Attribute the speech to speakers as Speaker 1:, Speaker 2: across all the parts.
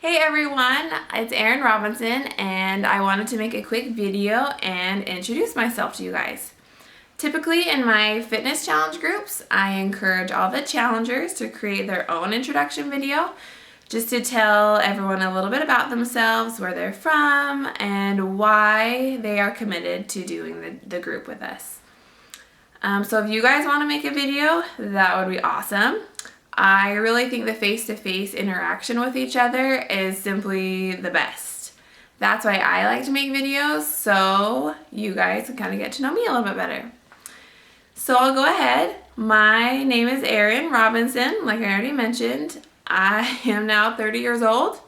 Speaker 1: Hey everyone, it's Erin Robinson and I wanted to make a quick video and introduce myself to you guys. Typically in my fitness challenge groups, I encourage all the challengers to create their own introduction video just to tell everyone a little bit about themselves, where they're from, and why they are committed to doing the group with us. So if you guys want to make a video, that would be awesome. I really think the face-to-face interaction with each other is simply the best. That's why I like to make videos, so you guys can kind of get to know me a little bit better. So I'll go ahead. My name is Erin Robinson, like I already mentioned. I am now 30 years old,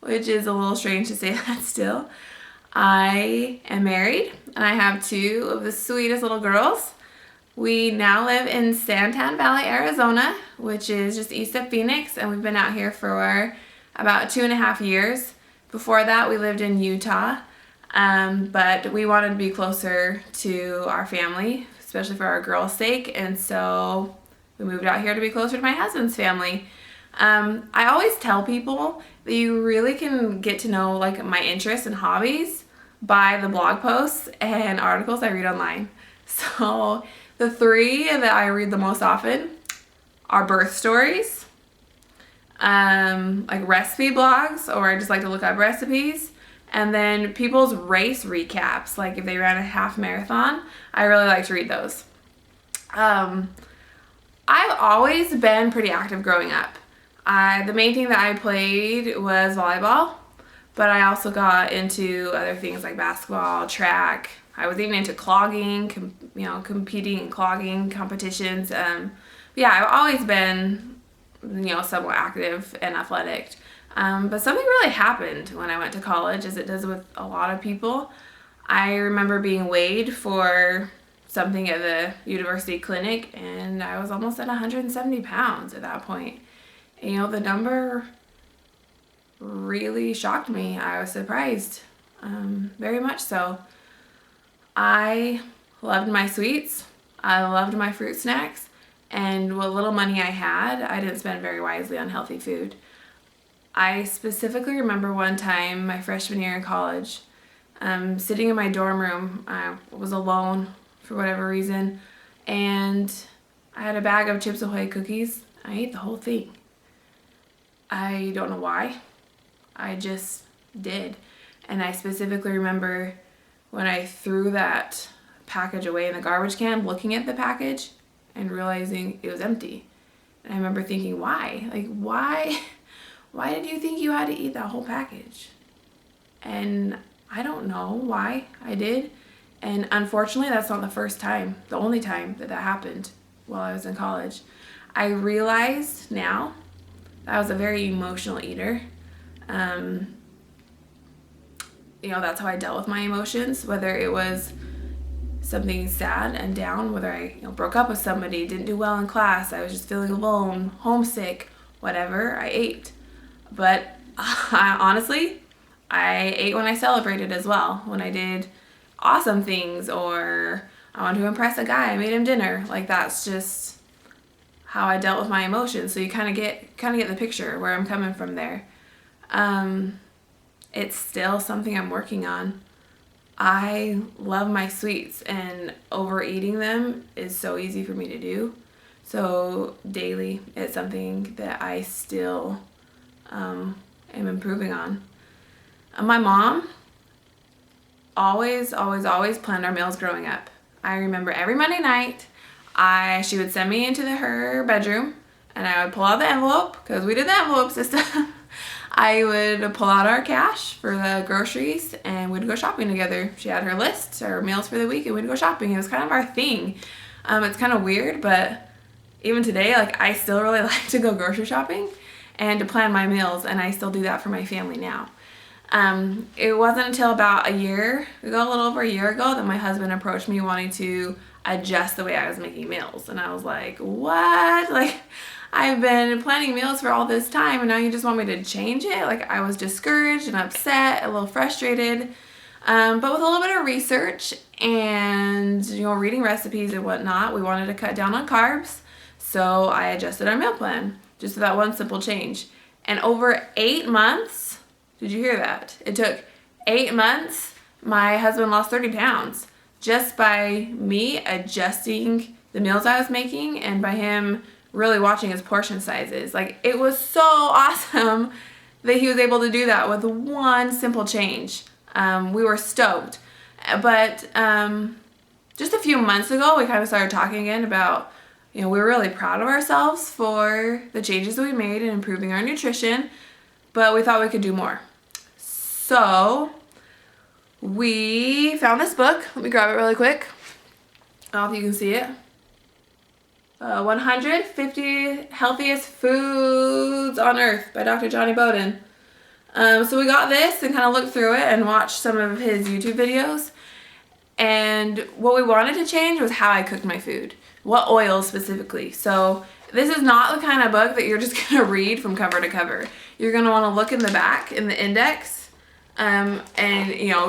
Speaker 1: which is a little strange to say that still. I am married, and I have two of the sweetest little girls. We now live in Santan Valley, Arizona, which is just east of Phoenix, and we've been out here for about 2.5 years. Before that, we lived in Utah, but we wanted to be closer to our family, especially for our girls' sake, and so we moved out here to be closer to my husband's family. I always tell people that you really can get to know like my interests and hobbies by the blog posts and articles I read online. So the three that I read the most often are birth stories, like recipe blogs, or I just like to look up recipes, and then people's race recaps, like if they ran a half marathon, I really like to read those. I've always been pretty active growing up. The main thing that I played was volleyball, but I also got into other things like basketball, track. I was even into clogging, competing in clogging competitions. Yeah, I've always been, somewhat active and athletic. But something really happened when I went to college, as it does with a lot of people. I remember being weighed for something at the university clinic, and I was almost at 170 pounds at that point. And, the number really shocked me. I was surprised, very much so. I loved my sweets, I loved my fruit snacks, and what little money I had, I didn't spend very wisely on healthy food. I specifically remember one time, my freshman year in college, sitting in my dorm room. I was alone for whatever reason, and I had a bag of Chips Ahoy cookies. I ate the whole thing. I don't know why. I just did. And I specifically remember when I threw that package away in the garbage can, looking at the package and realizing it was empty. And I remember thinking, why? Like, why did you think you had to eat that whole package? And I don't know why I did. And unfortunately, that's not the only time that happened while I was in college. I realized now that I was a very emotional eater. That's how I dealt with my emotions, whether it was something sad and down, whether I broke up with somebody, didn't do well in class, I was just feeling alone, homesick, whatever, I ate. But honestly, I ate when I celebrated as well, when I did awesome things, or I wanted to impress a guy, I made him dinner. Like, that's just how I dealt with my emotions. So you kind of get the picture where I'm coming from there. It's still something I'm working on. I love my sweets, and overeating them is so easy for me to do. So daily, it's something that I still am improving on. My mom always planned our meals growing up. I remember every Monday night, she would send me into her bedroom, and I would pull out the envelope, because we did the envelope system. I would pull out our cash for the groceries, and we'd go shopping together. She had her list, our meals for the week, and we'd go shopping. It was kind of our thing. It's kind of weird, but even today, I still really like to go grocery shopping and to plan my meals, and I still do that for my family now. It wasn't until about a little over a year ago, that my husband approached me wanting to adjust the way I was making meals. And I was like, what? I've been planning meals for all this time, and now you just want me to change it? I was discouraged and upset, a little frustrated. But with a little bit of research and, reading recipes and whatnot, we wanted to cut down on carbs. So I adjusted our meal plan just with that one simple change. And over 8 months, did you hear that? It took 8 months, my husband lost 30 pounds just by me adjusting the meals I was making and by him really watching his portion sizes. Like, it was so awesome that he was able to do that with one simple change. We were stoked. But just a few months ago, we kind of started talking again about, we were really proud of ourselves for the changes that we made in improving our nutrition, but we thought we could do more. So we found this book. Let me grab it really quick. I don't know if you can see it. 150 Healthiest Foods on Earth by Dr. Johnny Bowden. So we got this and kind of looked through it and watched some of his YouTube videos. And what we wanted to change was how I cooked my food. What oils specifically. So this is not the kind of book that you're just going to read from cover to cover. You're going to want to look in the back, in the index, and,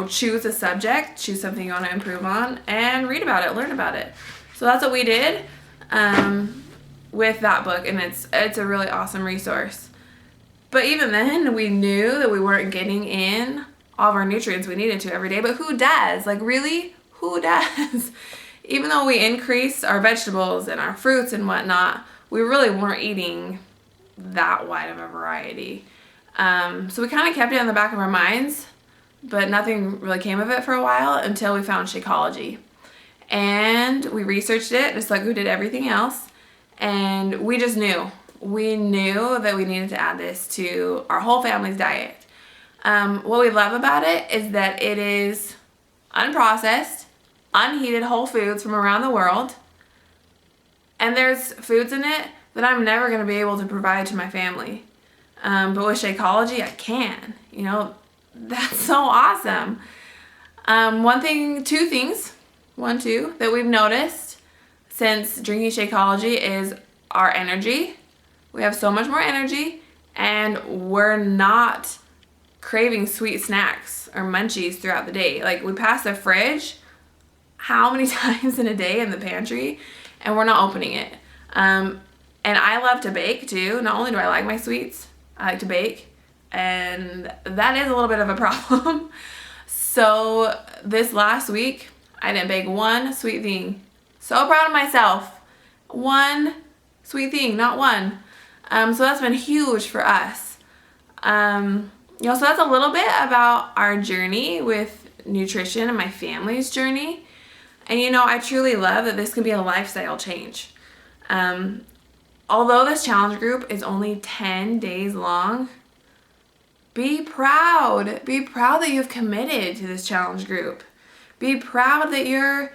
Speaker 1: choose a subject, choose something you want to improve on, and read about it, learn about it. So that's what we did with that book, and it's a really awesome resource. But even then, we knew that we weren't getting in all of our nutrients we needed to every day. But who does? Like, really? Who does? Even though we increased our vegetables and our fruits and whatnot, we really weren't eating that wide of a variety. So we kind of kept it in the back of our minds, but nothing really came of it for a while until we found Shakeology. And we researched it just like we did everything else. And we just knew. We knew that we needed to add this to our whole family's diet. What we love about it is that it is unprocessed, unheated whole foods from around the world. And there's foods in it that I'm never going to be able to provide to my family. But with Shakeology, I can. That's so awesome. Two things that we've noticed since drinking Shakeology is our energy. We have so much more energy, and we're not craving sweet snacks or munchies throughout the day. Like, we pass the fridge how many times in a day in the pantry, and we're not opening it. And I love to bake too. Not only do I like my sweets, I like to bake, and that is a little bit of a problem. So this last week, I didn't bake one sweet thing. So proud of myself. One sweet thing, not one. So that's been huge for us. So that's a little bit about our journey with nutrition and my family's journey. And I truly love that this can be a lifestyle change. Although this challenge group is only 10 days long, be proud. Be proud that you've committed to this challenge group. Be proud that you're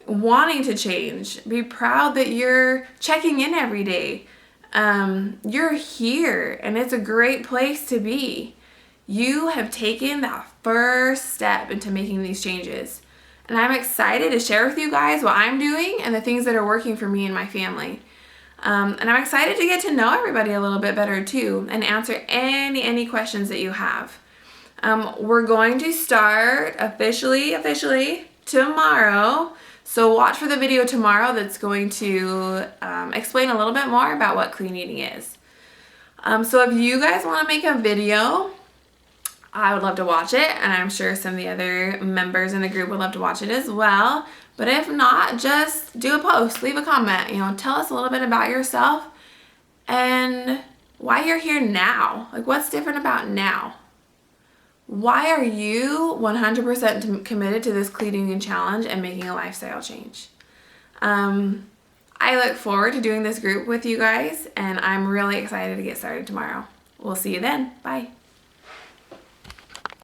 Speaker 1: wanting to change. Be proud that you're checking in every day. You're here, and it's a great place to be. You have taken that first step into making these changes. And I'm excited to share with you guys what I'm doing and the things that are working for me and my family. And I'm excited to get to know everybody a little bit better too and answer any questions that you have. We're going to start officially tomorrow. So watch for the video tomorrow that's going to explain a little bit more about what clean eating is. So if you guys want to make a video, I would love to watch it, and I'm sure some of the other members in the group would love to watch it as well. But if not, just do a post, leave a comment, tell us a little bit about yourself and why you're here now. Like, what's different about now? Why are you 100% committed to this clean eating challenge and making a lifestyle change? I look forward to doing this group with you guys, and I'm really excited to get started tomorrow. We'll see you then. Bye.